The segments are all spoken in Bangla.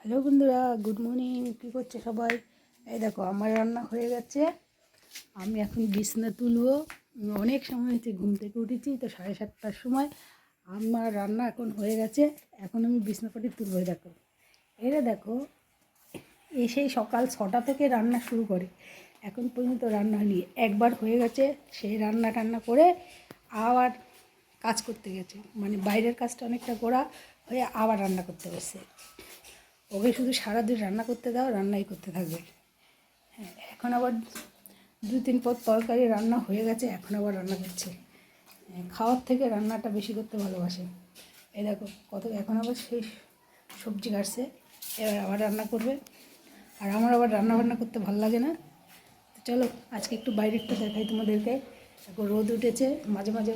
হ্যালো বন্ধুরা, গুড মর্নিং। কী করছে সবাই? এই দেখো আমার রান্না হয়ে গেছে। আমি এখন বিছনা তুলবো। অনেক সময় হয়েছে, ঘুম থেকে উঠেছি তো 7:30টার সময়। আমার রান্না এখন হয়ে গেছে। এখন আমি বিছনাপাটি তুলবো। দেখো এরা, দেখো সেই সকাল 6টা থেকে রান্না শুরু করে, এখন পর্যন্ত রান্না হয়নি। একবার হয়ে গেছে, সেই রান্না টান্না করে আবার কাজ করতে গেছে, মানে বাইরের কাজটা অনেকটা করা হয়ে আবার রান্না করতে গেছে। ওকে শুধু সারাদিন রান্না করতে দাও, রান্নাই করতে থাকবে। হ্যাঁ, এখন আবার 2-3 পদ তরকারি রান্না হয়ে গেছে, এখন আবার রান্না করছে। খাওয়ার থেকে রান্নাটা বেশি করতে ভালোবাসে। এই দেখো এখন আবার সেই সবজি কাটছে, এবার আবার রান্না করবে। আর আমার আবার রান্না বান্না করতে ভালো লাগে না। তো চলো আজকে একটু বাইরেরটা দেখাই তোমাদেরকে। দেখো রোদ উঠেছে, মাঝে মাঝে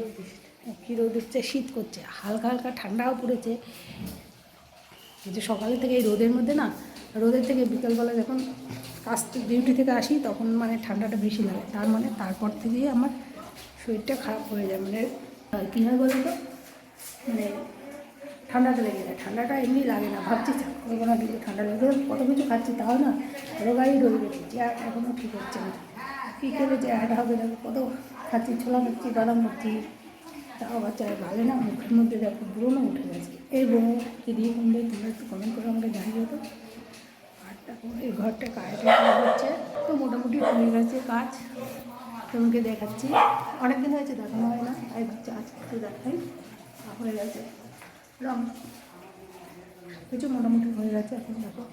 কী রোদ উঠছে, শীত করছে, হালকা হালকা ঠান্ডাও পড়েছে। কিন্তু সকালে থেকে এই রোদের মধ্যে না, রোদের থেকে বিকালবেলা যখন কাজ ডিউটি থেকে আসি তখন মানে ঠান্ডাটা বেশি লাগে। তার মানে তারপর থেকেই আমার শরীরটা খারাপ হয়ে যায়। মানে কী হয় বলো তো, মানে ঠান্ডাটা লেগে যায়। ঠান্ডাটা এমনি লাগে না, ভাবছি করবো না, কিন্তু ঠান্ডা লেগে কত কিছু খাচ্ছি, তাও না রোগাই রেখেছি। আর এখনও ঠিক হচ্ছে না। কী খেলে যে আর হবে, দেখো কত খাচ্ছি, ছোলা খাচ্ছি, বাদাম খাচ্ছি, তাও বাচ্চারা ভালো না। মুখের মধ্যে দেখো ব্রণও উঠে গেছে। এই ব্রণ কী দিয়ে কমবে তোমরা একটু কমেন্ট করে আমাকে জানিয়ে তো। আর তারপর এই ঘরটা কারেন্ট হচ্ছে, তো মোটামুটি হয়ে গেছে কাজ। তোমাকে দেখাচ্ছি, অনেক দিন হয়েছে দেখানো হয় না, তাই ভাবছি আজকে একটু দেখাই। হয়ে গেছে রং কিছু মোটামুটি হয়ে গেছে। এখন দেখো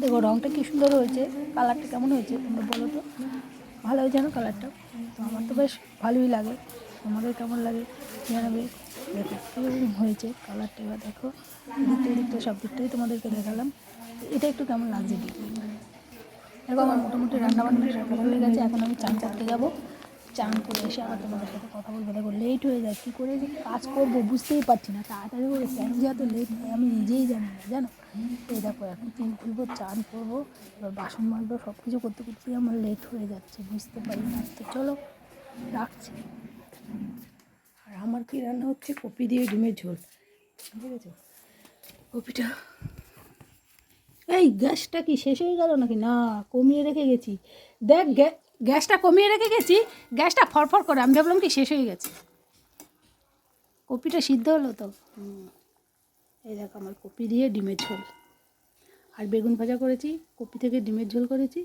দেখো রঙটা কী সুন্দর হয়েছে, কালারটা কেমন হয়েছে তোমরা বলো তো। ভালো হয়েছে না কালারটা? তো আমার তো বেশ ভালোই লাগে, তোমাদের কেমন লাগে জানাবে। দেখো কীরকম হয়েছে কালারটা। এবার দেখো এদিকটা সব দিকটাই তোমাদেরকে দেখালাম। এটা একটু কেমন লাগছে দেখো। আমার মোটামুটি রান্নাবান্না সব হয়ে গেছে। এখন আমি চান করতে যাবো। চান করে এসে আবার তোমাদের সাথে কথা বলবো। দেখো লেট হয়ে যায়, কী করে যে কাজ করবো বুঝতেই পারছি না, তাড়াতাড়ি করে কেন যে এত লেট হয় আমি নিজেই জানি না, জানো। এই দেখো এখন চুল খুলবো, চান করবো, এবার বাসন মাজবো, সব কিছু করতে করতেই আমার লেট হয়ে যাচ্ছে, বুঝতে পারি না। তো চলো রাখছি। আর আমার কি রান্না হচ্ছে, কপি দিয়ে ডিমের ঝোল, ঠিক আছে। কপিটা, এই গ্যাসটা কি শেষ হয়ে গেল নাকি? না, কমিয়ে রেখে গেছি। দেখ গ্যাসটা কমিয়ে রেখে গেছি, গ্যাসটা ফরফর করে, আমি ভাবলাম কি শেষ হয়ে গেছে। কপিটা সিদ্ধ হলো তো। এই দেখ আমার কপি দিয়ে ডিমের ঝোল, আর বেগুন ভাজা করেছি, কপি থেকে ডিমের ঝোল করেছি।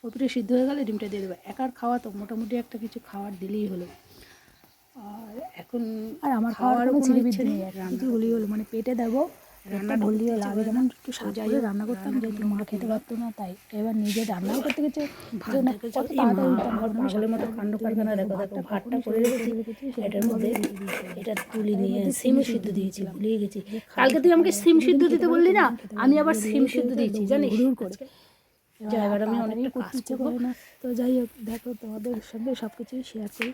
কপিটা সিদ্ধ হয়ে গেলে ডিমটা দিয়ে দেবো। একার খাওয়া তো মোটামুটি একটা কিছু খাবার দিলেই হলো। আর এখন আর আমার খাওয়ার কোনো ছিলিবিদ্ধি নেই, কিছু হলেই হলো, মানে পেটে দেবো, রান্না ভুললেই হলো। আগে যেমন একটু স্বাদ করে রান্না করতাম, যেহেতু মা খেতে পারতো না, তাই এবার নিজে রান্নাও করতে গেছে। পাগলের মতো কাণ্ড কারখানা। দেখো দেখো ভাতটা করে রেখেছি, এটার মধ্যে এটা তুলে নিয়ে সিমও সিদ্ধ দিয়েছি, ভুলিয়ে গেছি। কালকে তুই আমাকে সিম সিদ্ধ দিতে বললি না, আমি আবার সিম সিদ্ধ দিয়েছি জানিস হুড়ুর করে। এবার আমি অনেকটা কাজ করবো না। তো যাই হোক, দেখো তোমাদের সঙ্গে সব কিছুই শেয়ার করি।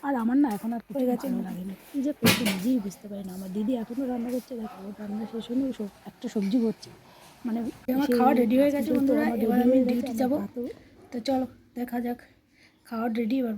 আর আমার না এখন আর কিছু ভালো লাগে না, কী যে করছি নিজেই বুঝতে পারি না। আমার দিদি এখনও রান্না করছে, দেখো ওর রান্না শেষ হলে একটা সবজি করছে, মানে আমার খাওয়া রেডি হয়ে গেছে বন্ধুরা। এবার আমি ডিউটি যাবো, তো চলো দেখা যাক। খাওয়া রেডি, এবার